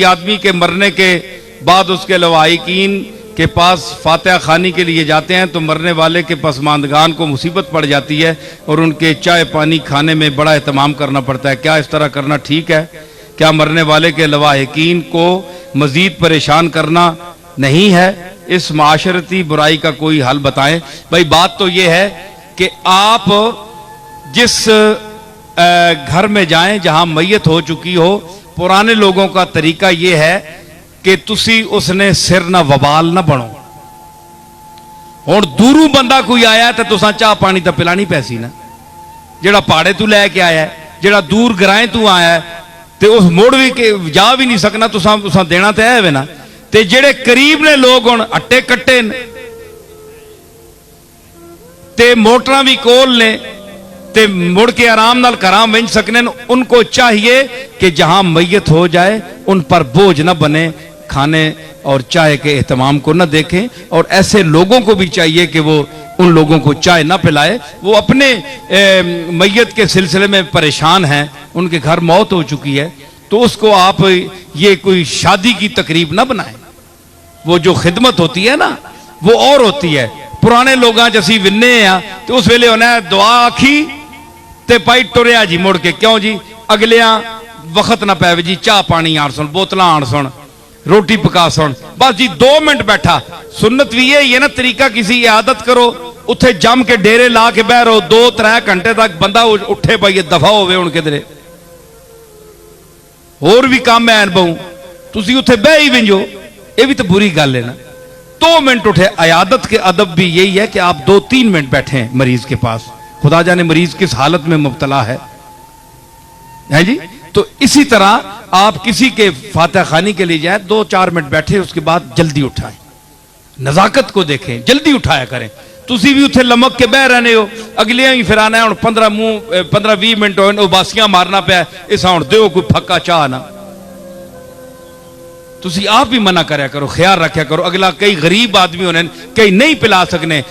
आदमी के मरने के बाद उसके लवाहिकीन के पास फातिहा खानी के लिए जाते हैं तो मरने वाले के पसमानदगान को मुसीबत पड़ जाती है और उनके चाय पानी खाने में बड़ा एहतमाम करना पड़ता है। क्या इस तरह करना ठीक है? क्या मरने वाले के लवाहिकीन को मजीद परेशान करना नहीं है? इस माशरती बुराई का कोई हल बताएं। भाई बात तो यह है कि आप जिस घर में जाएं जहां मैयत हो चुकी हो, पुराने लोगों का तरीका यह है कि तुसी उसने सिर ना वबाल ना बनो। हुण दूरों बंदा कोई आया तो तुसा चाह पानी तो पिलानी पैसी ना। जेड़ा पहाड़े तू लैके आया है, जेड़ा दूर गराए तू आया है, तो उस मुड़ भी के जा भी नहीं सकना, तुसा देना तो है वे ना। ते जेड़े करीब ने लोग हुण अट्टे कट्टे ने ते मोटरां भी कोल ने ते मुड़ के आराम नाल घरां वेंच सकने, उनको चाहिए कि जहां मैयत हो जाए उन पर बोझ न बने, खाने और चाय के एहतमाम को न देखें। और ऐसे लोगों को भी चाहिए कि वो उन लोगों को चाय न पिलाए। वो अपने मैयत के सिलसिले में परेशान हैं, उनके घर मौत हो चुकी है, तो उसको आप ये कोई शादी की तकरीब ना बनाएं। वो जो खिदमत होती है ना वो और होती है। पुराने लोग जसी विन्ने आ तो उस वेले होना है दुआ आखी ते पाई टुरिया जी मुड़ के, क्यों जी अगलिया वक्त ना पैवे जी, चाह पानी आण सुन, बोतल आण सुन, रोटी पका सुन, बस जी 2 मिनट बैठा। सुन्नत भी यही है ना, तरीका किसी आदत करो, उत्थे जम के डेरे ला के बह रहो 2-3 घंटे तक, बंदा उठे पाइए दफा होवे हुण किधरे होर भी काम है बहु, तुसी उत्थे बह ही विंजो, ये भी तो बुरी गल है ना। 2 मिनट उठे। अयादत के अदब भी यही है कि आप 2-3 मिनट बैठे मरीज के पास, खुदा जाने मरीज किस हालत में मुब्तला है जी। तो इसी तरह आप किसी के फातिहा खानी के लिए जाए, 2-4 मिनट बैठे, उसके बाद जल्दी उठाएं, नजाकत को देखें, जल्दी उठाया करें। तुसी भी उत्थे लमक के बह रहने हो, अगलियां ही फिर आना है, 15-20 मिनट हो उबासियां मारना पाया, इस हुण दो कोई फक्का चाह ना। तुसी आप भी मना करया करो, ख्याल रखा करो। अगला कई गरीब आदमी होने, कई नहीं पिला सकने।